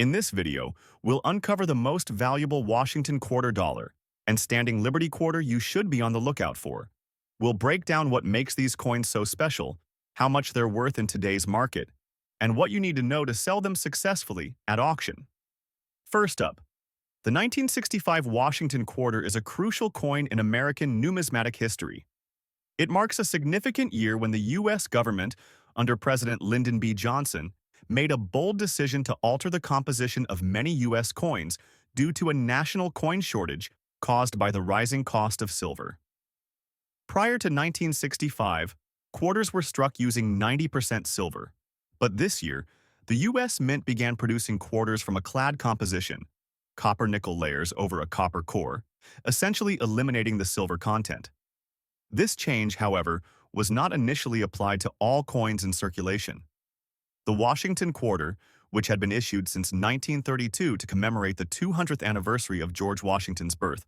In this video, we'll uncover the most valuable Washington quarter dollar and standing Liberty quarter you should be on the lookout for. We'll break down what makes these coins so special, how much they're worth in today's market, and what you need to know to sell them successfully at auction. First up, the 1965 Washington quarter is a crucial coin in American numismatic history. It marks a significant year when the U.S. government, under President Lyndon B. Johnson, made a bold decision to alter the composition of many U.S. coins due to a national coin shortage caused by the rising cost of silver. Prior to 1965, quarters were struck using 90% silver, but this year, the U.S. Mint began producing quarters from a clad composition, copper-nickel layers over a copper core, essentially eliminating the silver content. This change, however, was not initially applied to all coins in circulation. The Washington quarter, which had been issued since 1932 to commemorate the 200th anniversary of George Washington's birth,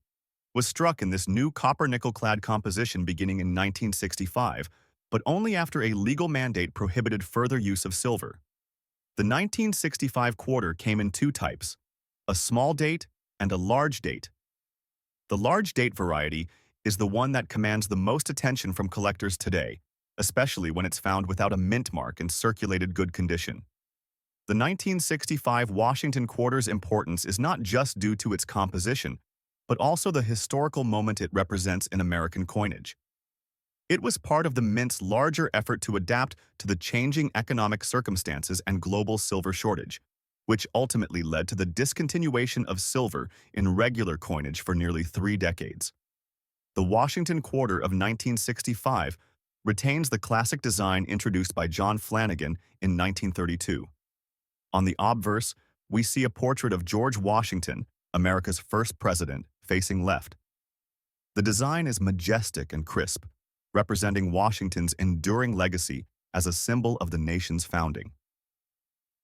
was struck in this new copper-nickel-clad composition beginning in 1965, but only after a legal mandate prohibited further use of silver. The 1965 quarter came in two types, a small date and a large date. The large date variety is the one that commands the most attention from collectors today, especially when it's found without a mint mark in circulated good condition. The 1965 Washington quarter's importance is not just due to its composition, but also the historical moment it represents in American coinage. It was part of the Mint's larger effort to adapt to the changing economic circumstances and global silver shortage, which ultimately led to the discontinuation of silver in regular coinage for nearly 3 decades. The Washington quarter of 1965 retains the classic design introduced by John Flanagan in 1932. On the obverse, we see a portrait of George Washington, America's first president, facing left. The design is majestic and crisp, representing Washington's enduring legacy as a symbol of the nation's founding.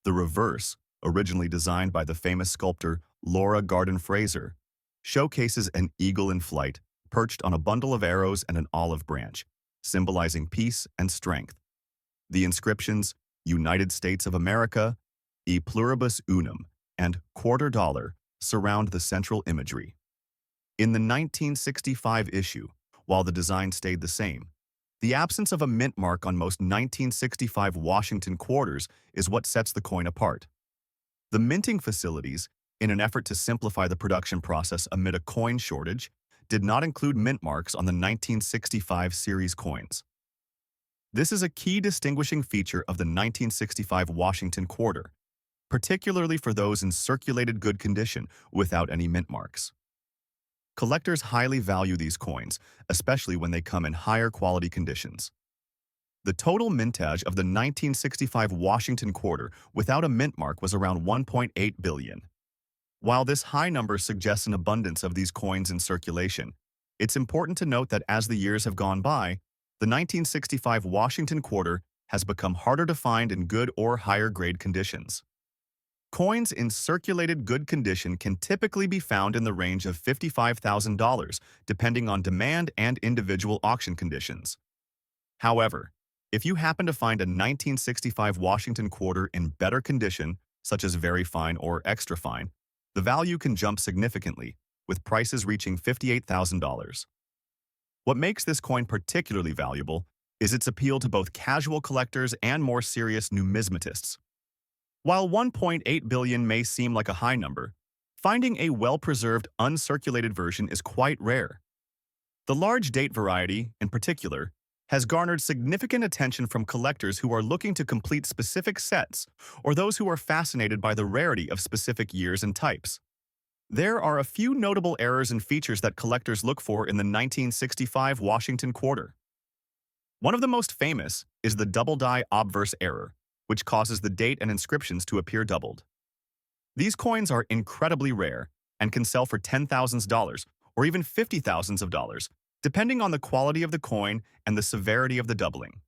The reverse, originally designed by the famous sculptor Laura Garden Fraser, showcases an eagle in flight, perched on a bundle of arrows and an olive branch, symbolizing peace and strength. The inscriptions, United States of America, E Pluribus Unum, and quarter dollar surround the central imagery. In the 1965 issue, while the design stayed the same, the absence of a mint mark on most 1965 Washington quarters is what sets the coin apart. The minting facilities, in an effort to simplify the production process amid a coin shortage, did not include mint marks on the 1965 series coins. This is a key distinguishing feature of the 1965 Washington quarter, particularly for those in circulated good condition without any mint marks. Collectors highly value these coins, especially when they come in higher quality conditions. The total mintage of the 1965 Washington quarter without a mint mark was around 1.8 billion. While this high number suggests an abundance of these coins in circulation, it's important to note that as the years have gone by, the 1965 Washington quarter has become harder to find in good or higher grade conditions. Coins in circulated good condition can typically be found in the range of $55,000, depending on demand and individual auction conditions. However, if you happen to find a 1965 Washington quarter in better condition, such as very fine or extra fine, the value can jump significantly, with prices reaching $58,000. What makes this coin particularly valuable is its appeal to both casual collectors and more serious numismatists. While 1.8 billion may seem like a high number, finding a well-preserved, uncirculated version is quite rare. The large date variety, in particular, has garnered significant attention from collectors who are looking to complete specific sets or those who are fascinated by the rarity of specific years and types. There are a few notable errors and features that collectors look for in the 1965 Washington quarter. One of the most famous is the double-die obverse error, which causes the date and inscriptions to appear doubled. These coins are incredibly rare and can sell for $10,000 or even $50,000, depending on the quality of the coin and the severity of the doubling.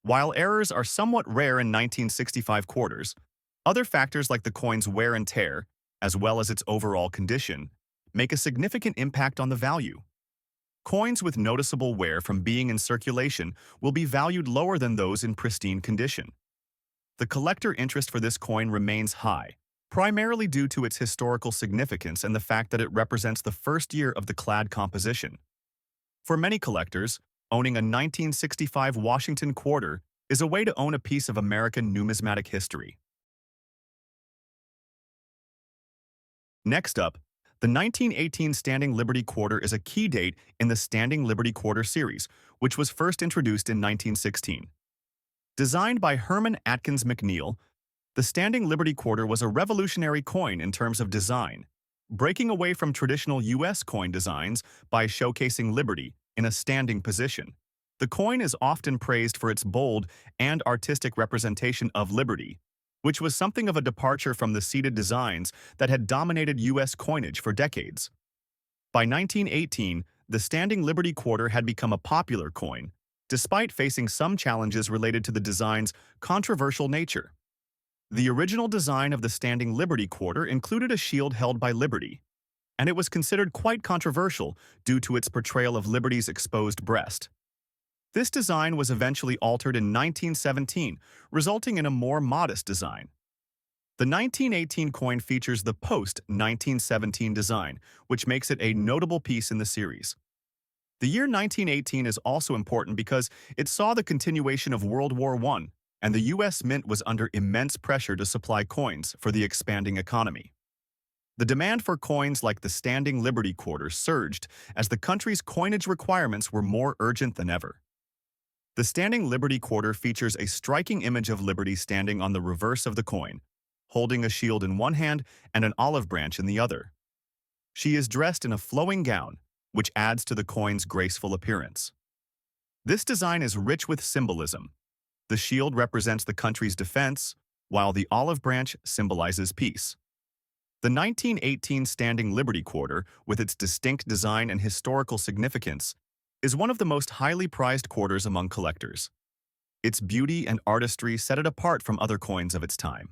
While errors are somewhat rare in 1965 quarters, other factors like the coin's wear and tear, as well as its overall condition, make a significant impact on the value. Coins with noticeable wear from being in circulation will be valued lower than those in pristine condition. The collector interest for this coin remains high, primarily due to its historical significance and the fact that it represents the first year of the clad composition. For many collectors, owning a 1965 Washington quarter is a way to own a piece of American numismatic history. Next up, the 1918 Standing Liberty Quarter is a key date in the Standing Liberty Quarter series, which was first introduced in 1916. Designed by Herman Atkins McNeil, the Standing Liberty Quarter was a revolutionary coin in terms of design, breaking away from traditional U.S. coin designs by showcasing liberty in a standing position. The coin is often praised for its bold and artistic representation of liberty, which was something of a departure from the seated designs that had dominated U.S. coinage for decades. By 1918, the Standing Liberty Quarter had become a popular coin, despite facing some challenges related to the design's controversial nature. The original design of the Standing Liberty Quarter included a shield held by Liberty, and it was considered quite controversial due to its portrayal of Liberty's exposed breast. This design was eventually altered in 1917, resulting in a more modest design. The 1918 coin features the post-1917 design, which makes it a notable piece in the series. The year 1918 is also important because it saw the continuation of World War I, and the U.S. Mint was under immense pressure to supply coins for the expanding economy. The demand for coins like the Standing Liberty Quarter surged as the country's coinage requirements were more urgent than ever. The Standing Liberty Quarter features a striking image of Liberty standing on the reverse of the coin, holding a shield in one hand and an olive branch in the other. She is dressed in a flowing gown, which adds to the coin's graceful appearance. This design is rich with symbolism. The shield represents the country's defense, while the olive branch symbolizes peace. The 1918 Standing Liberty Quarter, with its distinct design and historical significance, is one of the most highly prized quarters among collectors. Its beauty and artistry set it apart from other coins of its time.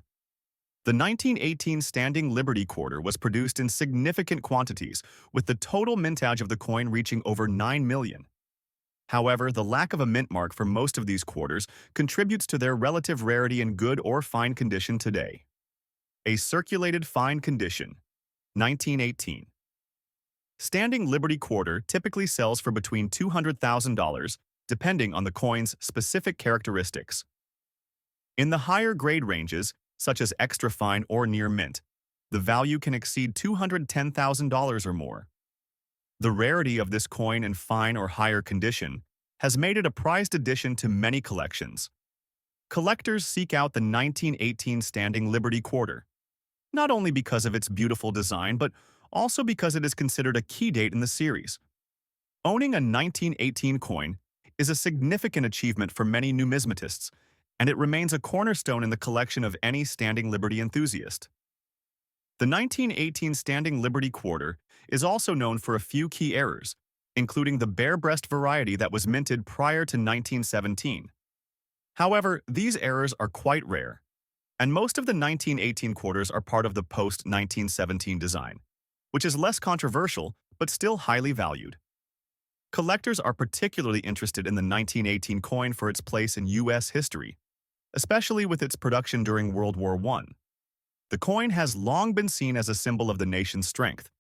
The 1918 Standing Liberty Quarter was produced in significant quantities, with the total mintage of the coin reaching over 9 million. However, the lack of a mint mark for most of these quarters contributes to their relative rarity in good or fine condition today. A circulated fine condition, 1918. Standing Liberty Quarter typically sells for between $200,000, depending on the coin's specific characteristics. In the higher grade ranges, such as extra fine or near mint, the value can exceed $210,000 or more. The rarity of this coin in fine or higher condition has made it a prized addition to many collections. Collectors seek out the 1918 Standing Liberty Quarter, not only because of its beautiful design, but also because it is considered a key date in the series. Owning a 1918 coin is a significant achievement for many numismatists, and it remains a cornerstone in the collection of any Standing Liberty enthusiast. The 1918 Standing Liberty Quarter is also known for a few key errors, including the bare breast variety that was minted prior to 1917. However, these errors are quite rare, and most of the 1918 quarters are part of the post-1917 design, which is less controversial but still highly valued. Collectors are particularly interested in the 1918 coin for its place in U.S. history, especially with its production during World War I. The coin has long been seen as a symbol of the nation's strength,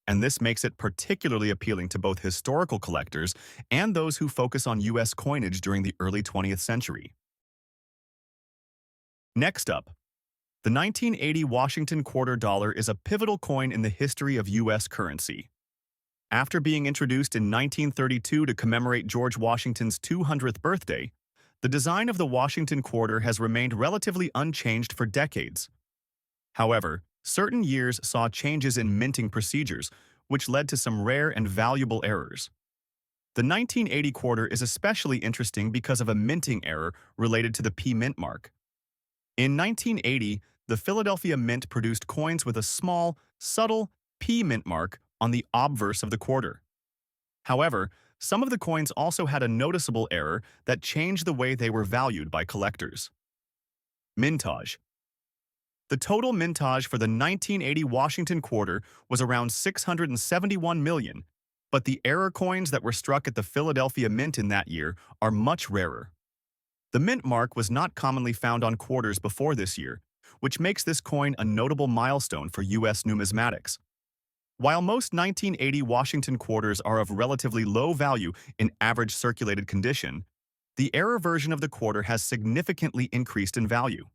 and this makes it particularly appealing to both historical collectors and those who focus on U.S. coinage during the early 20th century. Next up, the 1980 Washington quarter dollar is a pivotal coin in the history of U.S. currency. After being introduced in 1932 to commemorate George Washington's 200th birthday, the design of the Washington quarter has remained relatively unchanged for decades. However, certain years saw changes in minting procedures, which led to some rare and valuable errors. The 1980 quarter is especially interesting because of a minting error related to the P mint mark. In 1980, the Philadelphia Mint produced coins with a small, subtle P mint mark on the obverse of the quarter. However, some of the coins also had a noticeable error that changed the way they were valued by collectors. Mintage. The total mintage for the 1980 Washington quarter was around 671 million, but the error coins that were struck at the Philadelphia Mint in that year are much rarer. The mint mark was not commonly found on quarters before this year, which makes this coin a notable milestone for U.S. numismatics. While most 1980 Washington quarters are of relatively low value in average circulated condition, the error version of the quarter has significantly increased in value.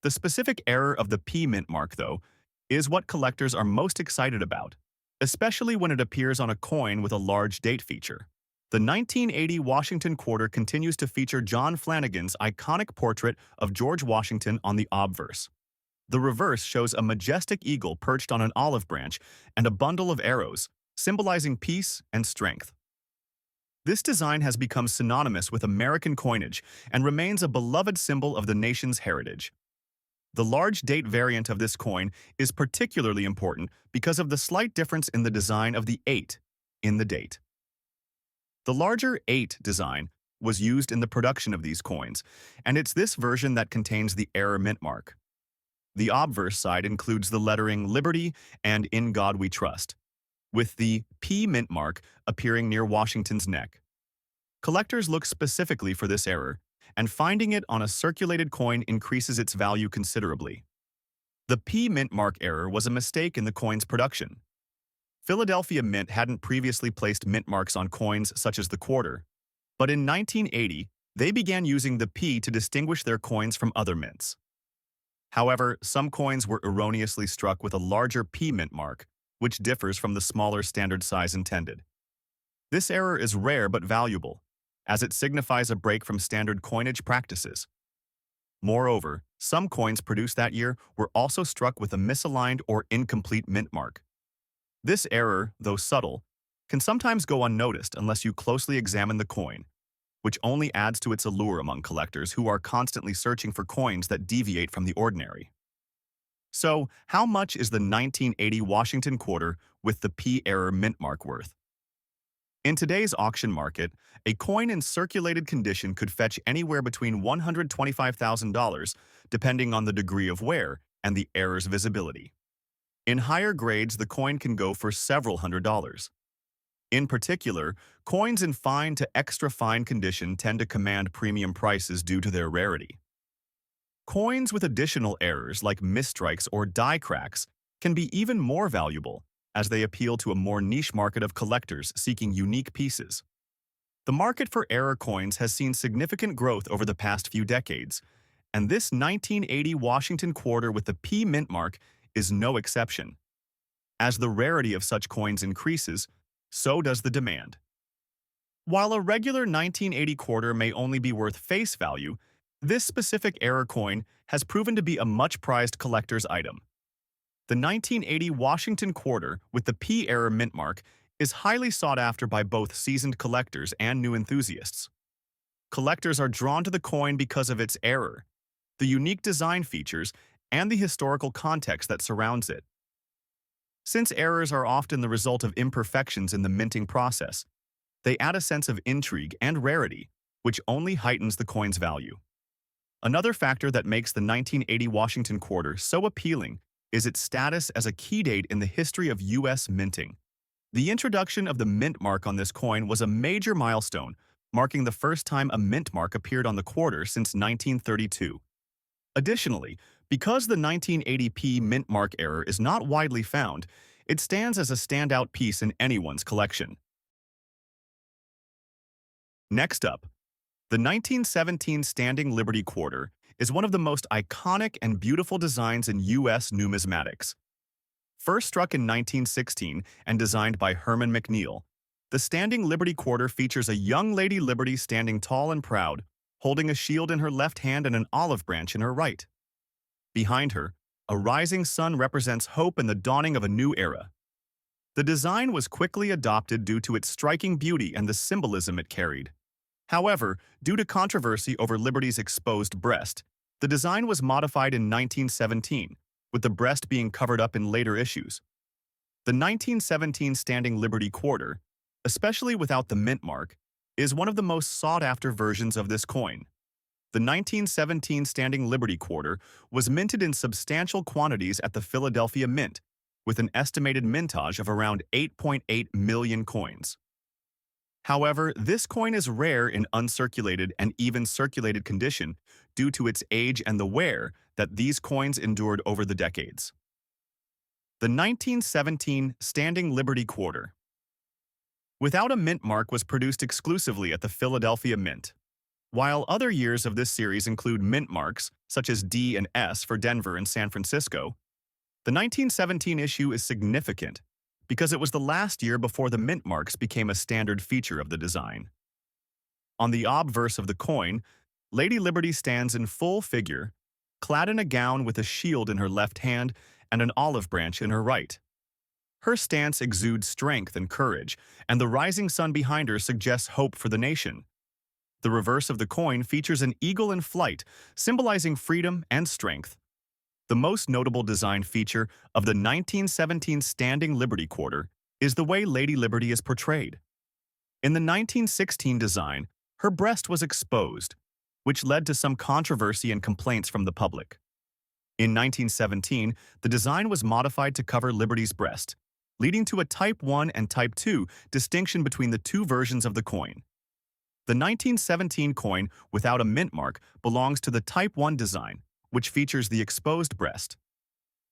The specific error of the P mint mark, though, is what collectors are most excited about, especially when it appears on a coin with a large date feature. The 1980 Washington quarter continues to feature John Flanagan's iconic portrait of George Washington on the obverse. The reverse shows a majestic eagle perched on an olive branch and a bundle of arrows, symbolizing peace and strength. This design has become synonymous with American coinage and remains a beloved symbol of the nation's heritage. The large date variant of this coin is particularly important because of the slight difference in the design of the 8 in the date. The larger 8 design was used in the production of these coins, and it's this version that contains the error mint mark. The obverse side includes the lettering Liberty and In God We Trust, with the P mint mark appearing near Washington's neck. Collectors look specifically for this error, and finding it on a circulated coin increases its value considerably. The P mint mark error was a mistake in the coin's production. Philadelphia Mint hadn't previously placed mint marks on coins such as the quarter, but in 1980, they began using the P to distinguish their coins from other mints. However, some coins were erroneously struck with a larger P mint mark, which differs from the smaller standard size intended. This error is rare but valuable, as it signifies a break from standard coinage practices. Moreover, some coins produced that year were also struck with a misaligned or incomplete mint mark. This error, though subtle, can sometimes go unnoticed unless you closely examine the coin, which only adds to its allure among collectors who are constantly searching for coins that deviate from the ordinary. So, how much is the 1980 Washington quarter with the P error mint mark worth? In today's auction market, a coin in circulated condition could fetch anywhere between $125,000, depending on the degree of wear and the error's visibility. In higher grades, the coin can go for several $100s. In particular, coins in fine to extra fine condition tend to command premium prices due to their rarity. Coins with additional errors like misstrikes or die cracks can be even more valuable, as they appeal to a more niche market of collectors seeking unique pieces. The market for error coins has seen significant growth over the past few decades, and this 1980 Washington quarter with the P mint mark is no exception. As the rarity of such coins increases, so does the demand. While a regular 1980 quarter may only be worth face value, this specific error coin has proven to be a much-prized collector's item. The 1980 Washington quarter with the P error mint mark is highly sought after by both seasoned collectors and new enthusiasts. Collectors are drawn to the coin because of its error, the unique design features, and the historical context that surrounds it. Since errors are often the result of imperfections in the minting process, they add a sense of intrigue and rarity, which only heightens the coin's value. Another factor that makes the 1980 Washington quarter so appealing is its status as a key date in the history of U.S. minting. The introduction of the mint mark on this coin was a major milestone, marking the first time a mint mark appeared on the quarter since 1932. Additionally, because the 1980p mint mark error is not widely found, it stands as a standout piece in anyone's collection. Next up, the 1917 Standing Liberty Quarter is one of the most iconic and beautiful designs in U.S. numismatics. First struck in 1916 and designed by Herman McNeil, the Standing Liberty Quarter features a young Lady Liberty standing tall and proud, holding a shield in her left hand and an olive branch in her right. Behind her, a rising sun represents hope and the dawning of a new era. The design was quickly adopted due to its striking beauty and the symbolism it carried. However, due to controversy over Liberty's exposed breast, the design was modified in 1917, with the breast being covered up in later issues. The 1917 Standing Liberty Quarter, especially without the mint mark, is one of the most sought-after versions of this coin. The 1917 Standing Liberty Quarter was minted in substantial quantities at the Philadelphia Mint, with an estimated mintage of around 8.8 million coins. However, this coin is rare in uncirculated and even circulated condition due to its age and the wear that these coins endured over the decades. The 1917 Standing Liberty Quarter. Without a Mint mark was produced exclusively at the Philadelphia Mint. While other years of this series include mint marks, such as D and S for Denver and San Francisco, the 1917 issue is significant because it was the last year before the mint marks became a standard feature of the design. On the obverse of the coin, Lady Liberty stands in full figure, clad in a gown with a shield in her left hand and an olive branch in her right. Her stance exudes strength and courage, and the rising sun behind her suggests hope for the nation. The reverse of the coin features an eagle in flight, symbolizing freedom and strength. The most notable design feature of the 1917 Standing Liberty Quarter is the way Lady Liberty is portrayed. In the 1916 design, her breast was exposed, which led to some controversy and complaints from the public. In 1917, the design was modified to cover Liberty's breast, leading to a Type 1 and Type 2 distinction between the two versions of the coin. The 1917 coin without a mint mark belongs to the Type 1 design, which features the exposed breast.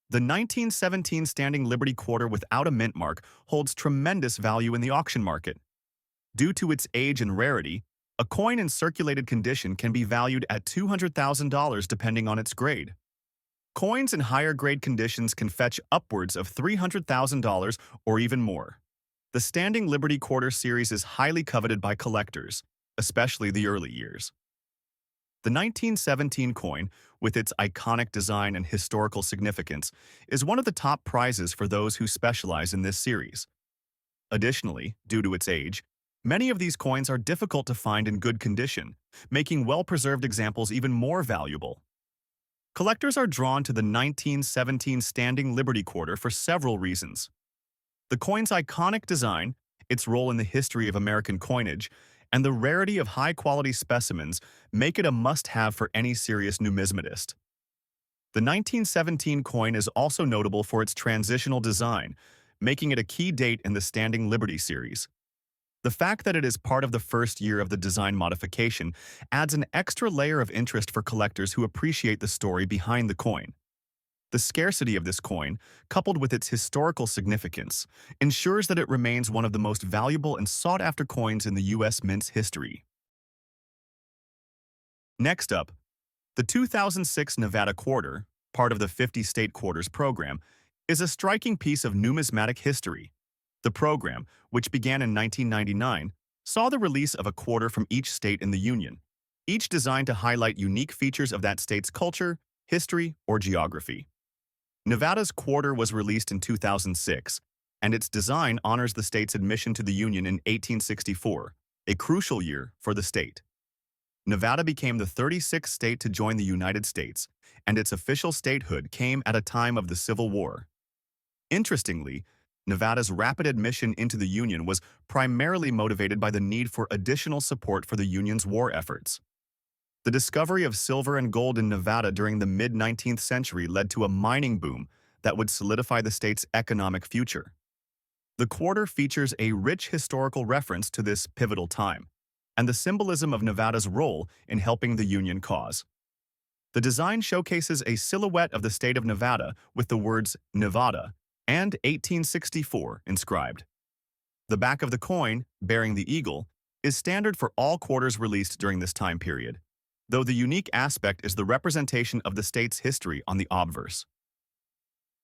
The 1917 Standing Liberty Quarter without a mint mark holds tremendous value in the auction market. Due to its age and rarity, a coin in circulated condition can be valued at $200,000 depending on its grade. Coins in higher grade conditions can fetch upwards of $300,000 or even more. The Standing Liberty Quarter series is highly coveted by collectors, especially the early years. The 1917 coin, with its iconic design and historical significance, is one of the top prizes for those who specialize in this series. Additionally, due to its age, many of these coins are difficult to find in good condition, making well-preserved examples even more valuable. Collectors are drawn to the 1917 Standing Liberty Quarter for several reasons. The coin's iconic design, its role in the history of American coinage, and the rarity of high-quality specimens make it a must-have for any serious numismatist. The 1917 coin is also notable for its transitional design, making it a key date in the Standing Liberty series. The fact that it is part of the first year of the design modification adds an extra layer of interest for collectors who appreciate the story behind the coin. The scarcity of this coin, coupled with its historical significance, ensures that it remains one of the most valuable and sought-after coins in the U.S. Mint's history. Next up, the 2006 Nevada Quarter, part of the 50-state quarters program, is a striking piece of numismatic history. The program, which began in 1999, saw the release of a quarter from each state in the Union, each designed to highlight unique features of that state's culture, history, or geography. Nevada's quarter was released in 2006, and its design honors the state's admission to the Union in 1864, a crucial year for the state. Nevada became the 36th state to join the United States, and its official statehood came at a time of the Civil War. Interestingly, Nevada's rapid admission into the Union was primarily motivated by the need for additional support for the Union's war efforts. The discovery of silver and gold in Nevada during the mid-19th century led to a mining boom that would solidify the state's economic future. The quarter features a rich historical reference to this pivotal time, and the symbolism of Nevada's role in helping the Union cause. The design showcases a silhouette of the state of Nevada with the words Nevada and 1864 inscribed. The back of the coin, bearing the eagle, is standard for all quarters released during this time period, though the unique aspect is the representation of the state's history on the obverse.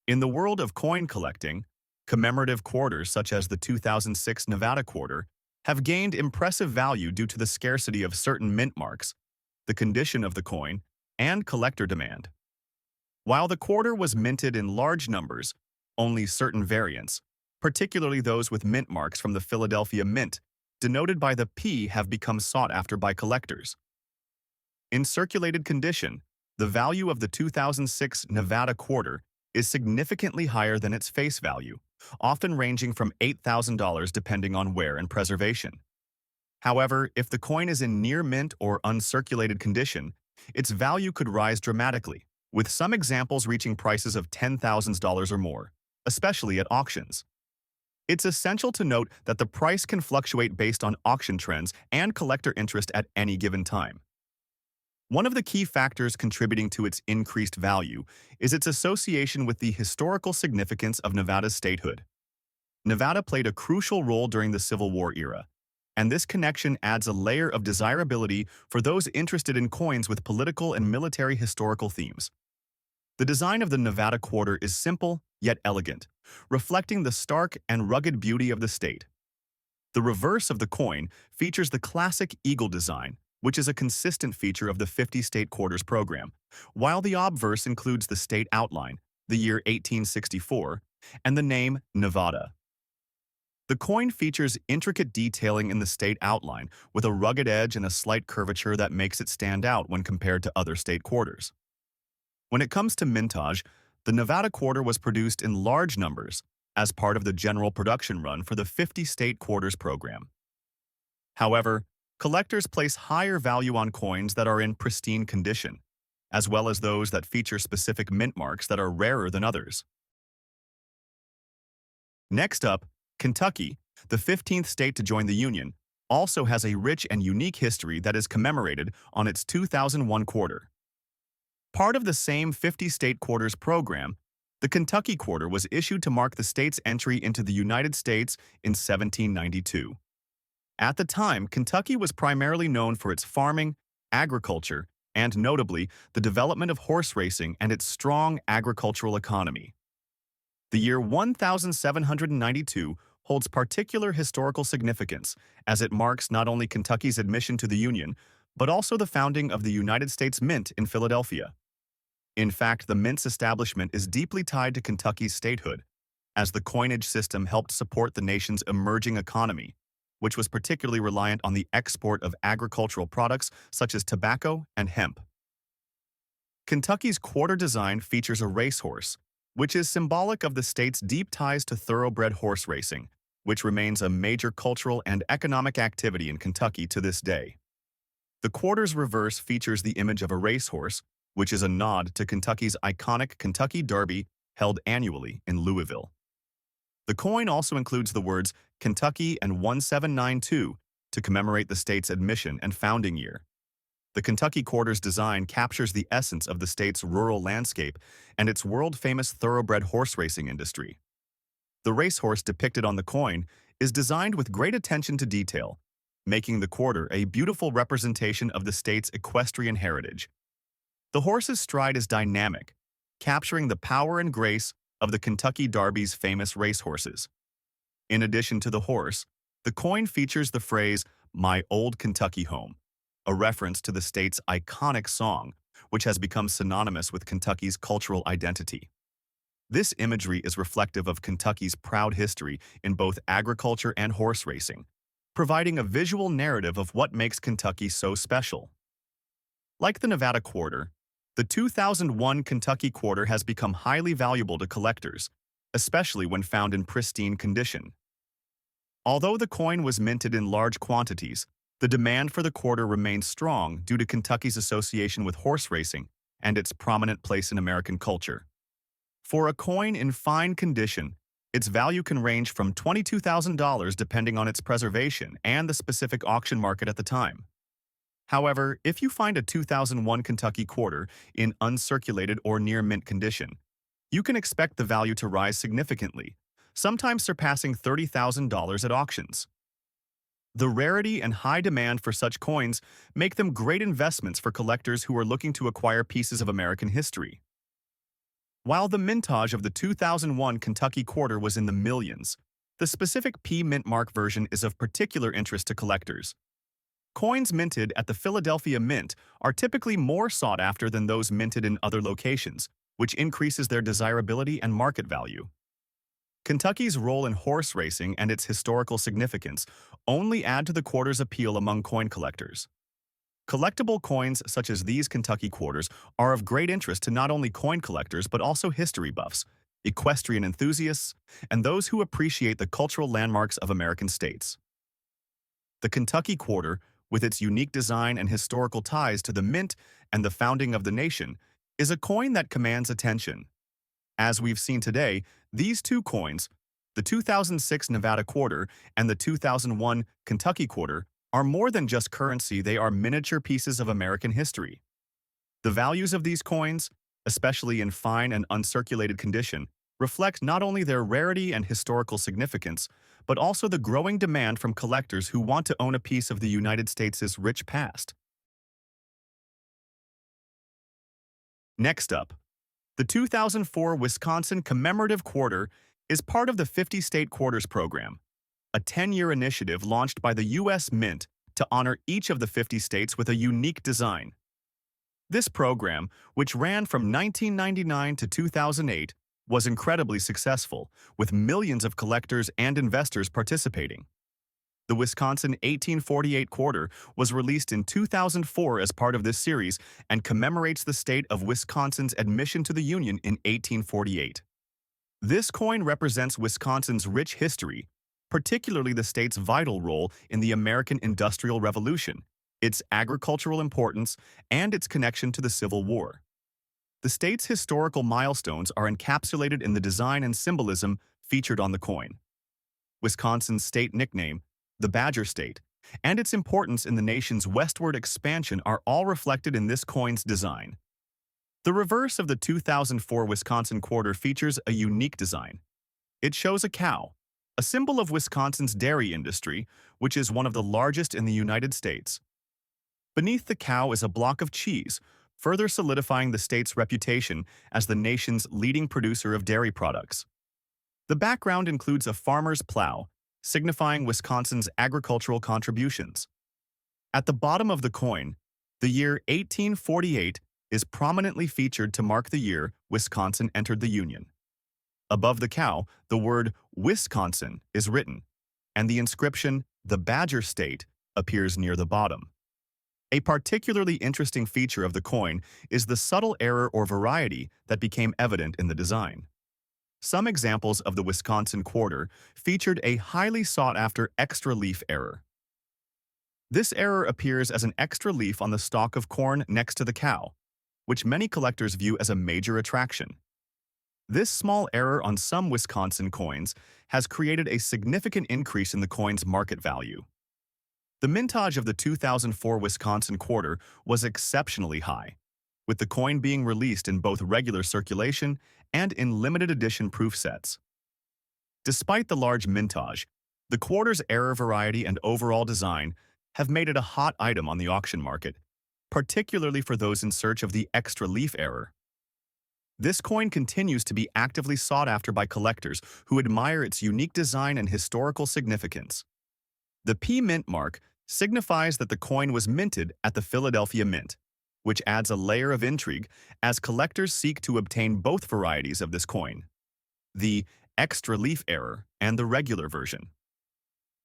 In the world of coin collecting, commemorative quarters such as the 2006 Nevada Quarter have gained impressive value due to the scarcity of certain mint marks, the condition of the coin, and collector demand. While the quarter was minted in large numbers, only certain variants, particularly those with mint marks from the Philadelphia Mint, denoted by the P, have become sought after by collectors. In circulated condition, the value of the 2006 Nevada Quarter is significantly higher than its face value, often ranging from $8,000 depending on wear and preservation. However, if the coin is in near mint or uncirculated condition, its value could rise dramatically, with some examples reaching prices of $10,000 or more, especially at auctions. It's essential to note that the price can fluctuate based on auction trends and collector interest at any given time. One of the key factors contributing to its increased value is its association with the historical significance of Nevada's statehood. Nevada played a crucial role during the Civil War era, and this connection adds a layer of desirability for those interested in coins with political and military historical themes. The design of the Nevada quarter is simple yet elegant, reflecting the stark and rugged beauty of the state. The reverse of the coin features the classic eagle design, which is a consistent feature of the 50 state quarters program, while the obverse includes the state outline, the year 1864, and the name Nevada. The coin features intricate detailing in the state outline, with a rugged edge and a slight curvature that makes it stand out when compared to other state quarters. When it comes to mintage, the Nevada quarter was produced in large numbers as part of the general production run for the 50 state quarters program. However, collectors place higher value on coins that are in pristine condition, as well as those that feature specific mint marks that are rarer than others. Next up, Kentucky, the 15th state to join the Union, also has a rich and unique history that is commemorated on its 2001 quarter. Part of the same 50-state quarters program, the Kentucky quarter was issued to mark the state's entry into the United States in 1792. At the time, Kentucky was primarily known for its farming, agriculture, and notably, the development of horse racing and its strong agricultural economy. The year 1792 holds particular historical significance as it marks not only Kentucky's admission to the Union, but also the founding of the United States Mint in Philadelphia. In fact, the mint's establishment is deeply tied to Kentucky's statehood, as the coinage system helped support the nation's emerging economy, which was particularly reliant on the export of agricultural products such as tobacco and hemp. Kentucky's quarter design features a racehorse, which is symbolic of the state's deep ties to thoroughbred horse racing, which remains a major cultural and economic activity in Kentucky to this day. The quarter's reverse features the image of a racehorse, which is a nod to Kentucky's iconic Kentucky Derby held annually in Louisville. The coin also includes the words Kentucky and 1792 to commemorate the state's admission and founding year. The Kentucky quarter's design captures the essence of the state's rural landscape and its world-famous thoroughbred horse racing industry. The racehorse depicted on the coin is designed with great attention to detail, making the quarter a beautiful representation of the state's equestrian heritage. The horse's stride is dynamic, capturing the power and grace of the Kentucky Derby's famous racehorses. In addition to the horse, the coin features the phrase, "My Old Kentucky Home," a reference to the state's iconic song, which has become synonymous with Kentucky's cultural identity. This imagery is reflective of Kentucky's proud history in both agriculture and horse racing, providing a visual narrative of what makes Kentucky so special. Like the Nevada quarter, the 2001 Kentucky quarter has become highly valuable to collectors, especially when found in pristine condition. Although the coin was minted in large quantities, the demand for the quarter remains strong due to Kentucky's association with horse racing and its prominent place in American culture. For a coin in fine condition, its value can range from $22,000 depending on its preservation and the specific auction market at the time. However, if you find a 2001 Kentucky quarter in uncirculated or near mint condition, you can expect the value to rise significantly, sometimes surpassing $30,000 at auctions. The rarity and high demand for such coins make them great investments for collectors who are looking to acquire pieces of American history. While the mintage of the 2001 Kentucky quarter was in the millions, the specific P mint mark version is of particular interest to collectors. Coins minted at the Philadelphia Mint are typically more sought after than those minted in other locations, which increases their desirability and market value. Kentucky's role in horse racing and its historical significance only add to the quarter's appeal among coin collectors. Collectible coins such as these Kentucky quarters are of great interest to not only coin collectors but also history buffs, equestrian enthusiasts, and those who appreciate the cultural landmarks of American states. The Kentucky quarter, with its unique design and historical ties to the mint and the founding of the nation, is a coin that commands attention. As we've seen today, these two coins, the 2006 Nevada quarter and the 2001 Kentucky quarter, are more than just currency, they are miniature pieces of American history. The values of these coins, especially in fine and uncirculated condition, reflect not only their rarity and historical significance, but also the growing demand from collectors who want to own a piece of the United States' rich past. Next up, the 2004 Wisconsin Commemorative Quarter is part of the 50 State Quarters program, a 10-year initiative launched by the U.S. Mint to honor each of the 50 states with a unique design. This program, which ran from 1999 to 2008, was incredibly successful, with millions of collectors and investors participating. The Wisconsin 1848 quarter was released in 2004 as part of this series and commemorates the state of Wisconsin's admission to the Union in 1848. This coin represents Wisconsin's rich history, particularly the state's vital role in the American Industrial Revolution, its agricultural importance, and its connection to the Civil War. The state's historical milestones are encapsulated in the design and symbolism featured on the coin. Wisconsin's state nickname, the Badger State, and its importance in the nation's westward expansion are all reflected in this coin's design. The reverse of the 2004 Wisconsin quarter features a unique design. It shows a cow, a symbol of Wisconsin's dairy industry, which is one of the largest in the United States. Beneath the cow is a block of cheese, further solidifying the state's reputation as the nation's leading producer of dairy products. The background includes a farmer's plow, signifying Wisconsin's agricultural contributions. At the bottom of the coin, the year 1848 is prominently featured to mark the year Wisconsin entered the Union. Above the cow, the word Wisconsin is written, and the inscription, the Badger State, appears near the bottom. A particularly interesting feature of the coin is the subtle error or variety that became evident in the design. Some examples of the Wisconsin quarter featured a highly sought-after extra leaf error. This error appears as an extra leaf on the stalk of corn next to the cow, which many collectors view as a major attraction. This small error on some Wisconsin coins has created a significant increase in the coin's market value. The mintage of the 2004 Wisconsin quarter was exceptionally high, with the coin being released in both regular circulation and in limited edition proof sets. Despite the large mintage, the quarter's error variety and overall design have made it a hot item on the auction market, particularly for those in search of the extra leaf error. This coin continues to be actively sought after by collectors who admire its unique design and historical significance. The P Mint mark signifies that the coin was minted at the Philadelphia Mint, which adds a layer of intrigue as collectors seek to obtain both varieties of this coin, the extra leaf error and the regular version.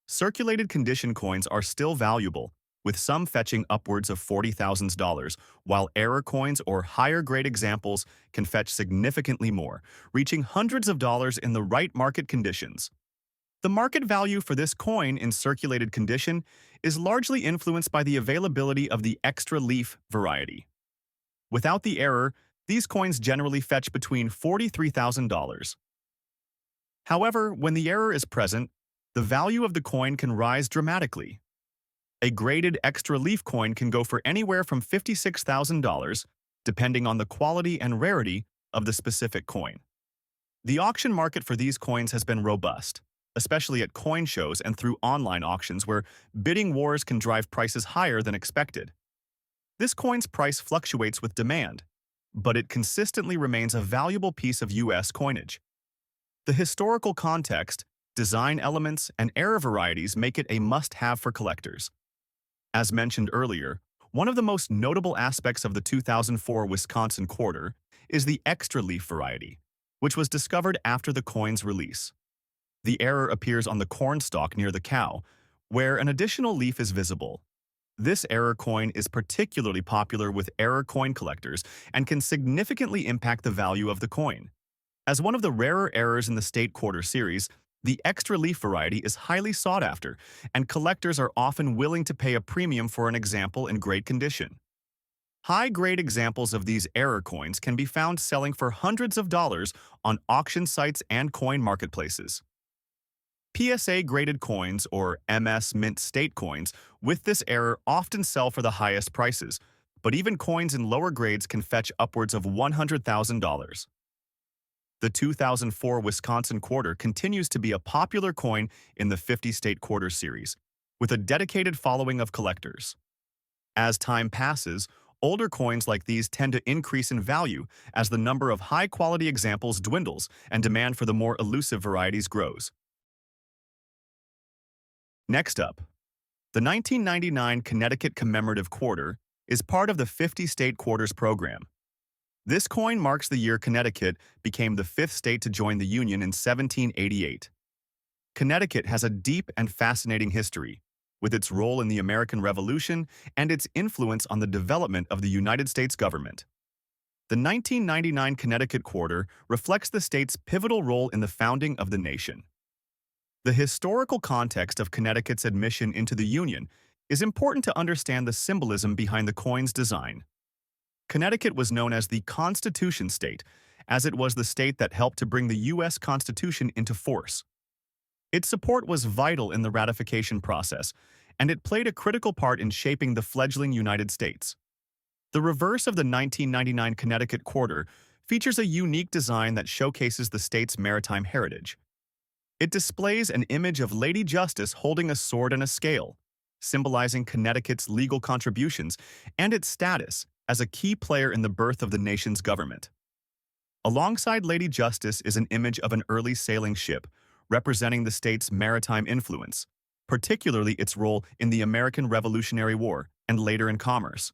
Circulated condition coins are still valuable, with some fetching upwards of $40,000, while error coins or higher-grade examples can fetch significantly more, reaching hundreds of dollars in the right market conditions. The market value for this coin in circulated condition is largely influenced by the availability of the extra leaf variety. Without the error, these coins generally fetch between $43,000. However, when the error is present, the value of the coin can rise dramatically. A graded extra leaf coin can go for anywhere from $56,000, depending on the quality and rarity of the specific coin. The auction market for these coins has been robust, especially at coin shows and through online auctions where bidding wars can drive prices higher than expected. This coin's price fluctuates with demand, but it consistently remains a valuable piece of U.S. coinage. The historical context, design elements, and error varieties make it a must-have for collectors. As mentioned earlier, one of the most notable aspects of the 2004 Wisconsin quarter is the extra leaf variety, which was discovered after the coin's release. The error appears on the corn stalk near the cow, where an additional leaf is visible. This error coin is particularly popular with error coin collectors and can significantly impact the value of the coin. As one of the rarer errors in the state quarter series, the extra leaf variety is highly sought after, and collectors are often willing to pay a premium for an example in great condition. High-grade examples of these error coins can be found selling for hundreds of dollars on auction sites and coin marketplaces. PSA-graded coins, or MS Mint State coins, with this error often sell for the highest prices, but even coins in lower grades can fetch upwards of $100,000. The 2004 Wisconsin quarter continues to be a popular coin in the 50-state quarter series, with a dedicated following of collectors. As time passes, older coins like these tend to increase in value as the number of high-quality examples dwindles and demand for the more elusive varieties grows. Next up, the 1999 Connecticut Commemorative Quarter is part of the 50-state quarters program. This coin marks the year Connecticut became the fifth state to join the Union in 1788. Connecticut has a deep and fascinating history, with its role in the American Revolution and its influence on the development of the United States government. The 1999 Connecticut Quarter reflects the state's pivotal role in the founding of the nation. The historical context of Connecticut's admission into the Union is important to understand the symbolism behind the coin's design. Connecticut was known as the Constitution State, as it was the state that helped to bring the U.S. Constitution into force. Its support was vital in the ratification process, and it played a critical part in shaping the fledgling United States. The reverse of the 1999 Connecticut Quarter features a unique design that showcases the state's maritime heritage. It displays an image of Lady Justice holding a sword and a scale, symbolizing Connecticut's legal contributions and its status as a key player in the birth of the nation's government. Alongside Lady Justice is an image of an early sailing ship, representing the state's maritime influence, particularly its role in the American Revolutionary War and later in commerce.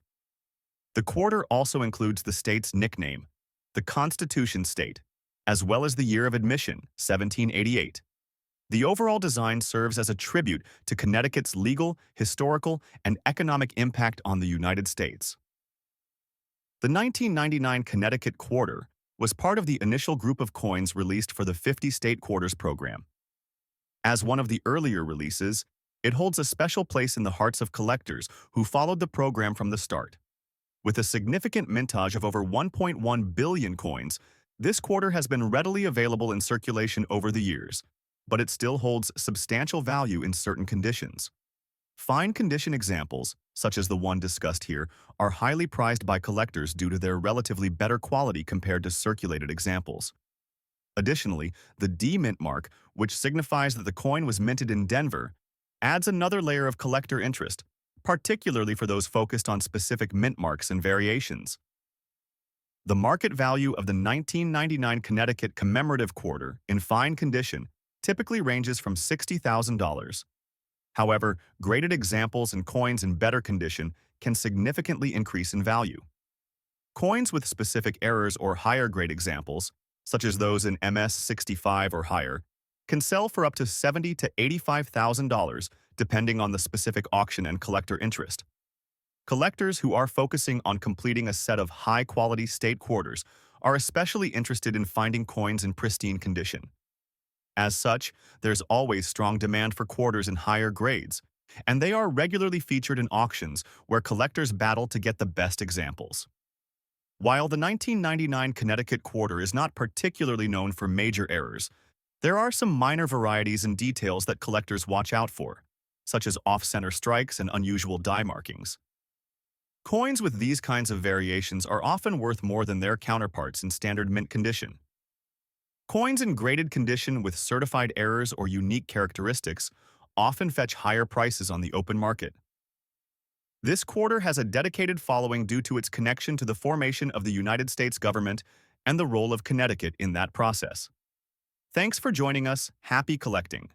The quarter also includes the state's nickname, the Constitution State, as well as the year of admission, 1788. The overall design serves as a tribute to Connecticut's legal, historical, and economic impact on the United States. The 1999 Connecticut Quarter was part of the initial group of coins released for the 50-state quarters program. As one of the earlier releases, it holds a special place in the hearts of collectors who followed the program from the start. With a significant mintage of over 1.1 billion coins, this quarter has been readily available in circulation over the years, but it still holds substantial value in certain conditions. Fine condition examples, such as the one discussed here, are highly prized by collectors due to their relatively better quality compared to circulated examples. Additionally, the D mint mark, which signifies that the coin was minted in Denver, adds another layer of collector interest, particularly for those focused on specific mint marks and variations. The market value of the 1999 Connecticut Commemorative Quarter in fine condition typically ranges from $60,000. However, graded examples and coins in better condition can significantly increase in value. Coins with specific errors or higher grade examples, such as those in MS-65 or higher, can sell for up to $70,000 to $85,000 depending on the specific auction and collector interest. Collectors who are focusing on completing a set of high-quality state quarters are especially interested in finding coins in pristine condition. As such, there's always strong demand for quarters in higher grades, and they are regularly featured in auctions where collectors battle to get the best examples. While the 1999 Connecticut Quarter is not particularly known for major errors, there are some minor varieties and details that collectors watch out for, such as off-center strikes and unusual die markings. Coins with these kinds of variations are often worth more than their counterparts in standard mint condition. Coins in graded condition with certified errors or unique characteristics often fetch higher prices on the open market. This quarter has a dedicated following due to its connection to the formation of the United States government and the role of Connecticut in that process. Thanks for joining us. Happy collecting!